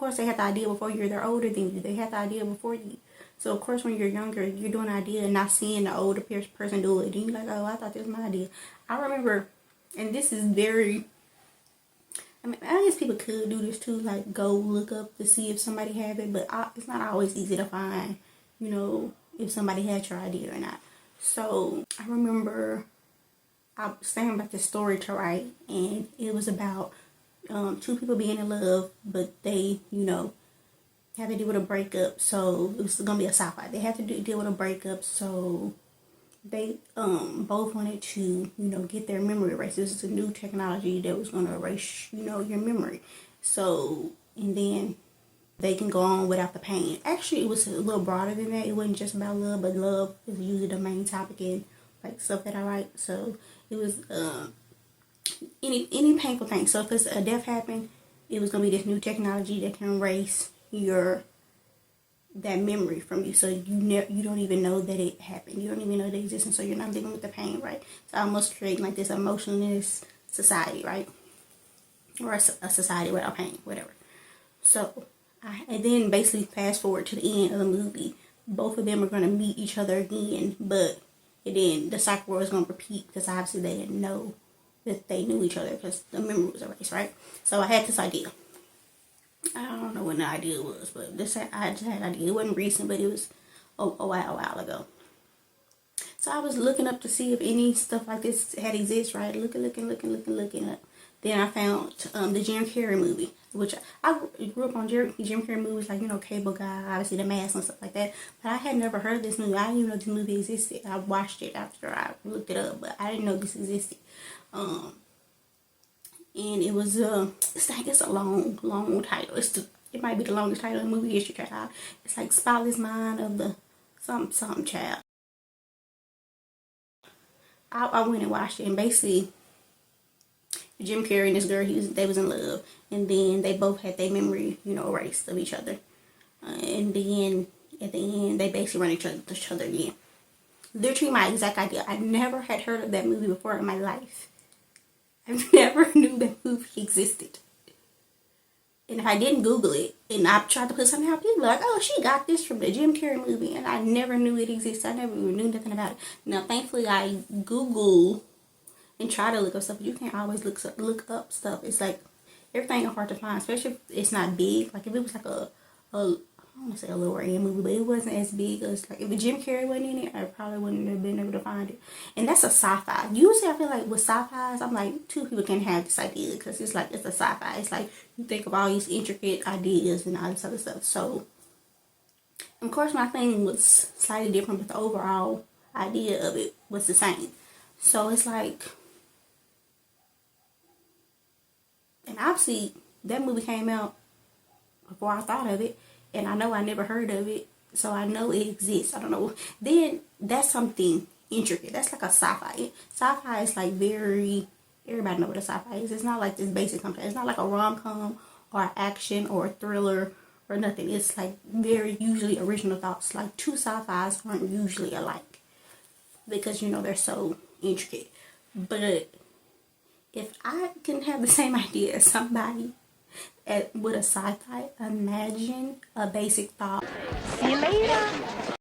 course, they had the idea before you. They're older than you. They had the idea before you. So, of course, when you're younger, you're doing an idea and not seeing the older person do it. And you're like, oh, I thought this was my idea. I remember, and this is very, I mean, I guess people could do this too, like go look up to see if somebody have it, but it's not always easy to find, you know, if somebody had your idea or not. So, I remember I was thinking about this story to write, and it was about two people being in love, but they, you know, have to deal with a breakup. So it was gonna be a sci-fi. They had to deal with a breakup, so they both wanted to, you know, get their memory erased. This is a new technology that was gonna erase, you know, your memory. So, and then they can go on without the pain. Actually, it was a little broader than that. It wasn't just about love, but love is usually the main topic in like stuff that I write. So it was any painful thing. So if it's a death happened, it was gonna be this new technology that can erase that memory from you, so you don't even know that it happened. You don't even know it exists, so you're not living with the pain, right? So almost creating like this emotionless society, right? Or a society without pain, whatever. So and then basically fast forward to the end of the movie, both of them are gonna meet each other again, but then the cycle is gonna repeat because obviously they didn't know that they knew each other because the memory was erased, right? So I had this idea. I don't know when the idea was, but I just had an idea. It wasn't recent, but it was a while ago. So I was looking up to see if any stuff like this had exist, right? Looking up. Then I found the Jim Carrey movie, which I grew up on Jim Carrey movies, like, you know, Cable Guy, obviously The Mask and stuff like that. But I had never heard of this movie. I didn't even know this movie existed. I watched it after I looked it up, but I didn't know this existed. And it was it's a long title. It might be the longest title in movie history. It's like Spotless Mind of the something child. I went and watched it, and basically Jim Carrey and this girl, they was in love, and then they both had their memory, you know, erased of each other, and then at the end they basically run each other again. Literally my exact idea. I never had heard of that movie before in my life. I never knew that movie existed. And if I didn't Google it, and I tried to put something out, people were like, oh, she got this from the Jim Carrey movie, and I never knew it existed. I never even knew nothing about it. Now, thankfully, I Google and try to look up stuff, but you can't always look up stuff. It's like, everything is hard to find, especially if it's not big. Like, if it was like I don't want to say a lower end movie, but it wasn't as big as, like, if Jim Carrey wasn't in it, I probably wouldn't have been able to find it. And that's a sci-fi. Usually I feel like with sci-fis, I'm like, two people can have this idea, because it's like, it's a sci-fi. It's like, you think of all these intricate ideas and all this other stuff. So, of course, my thing was slightly different, but the overall idea of it was the same. So it's like, and obviously, that movie came out before I thought of it. And I know I never heard of it, so I know it exists. I don't know. Then that's something intricate. That's like a sci-fi. Sci-fi is like everybody know what a sci-fi is. It's not like this basic something. It's not like a rom-com or action or a thriller or nothing. It's like very usually original thoughts. Like two sci-fis aren't usually alike because, you know, they're so intricate. But if I can have the same idea as somebody with a sci-fi, imagine a basic thought. See you later.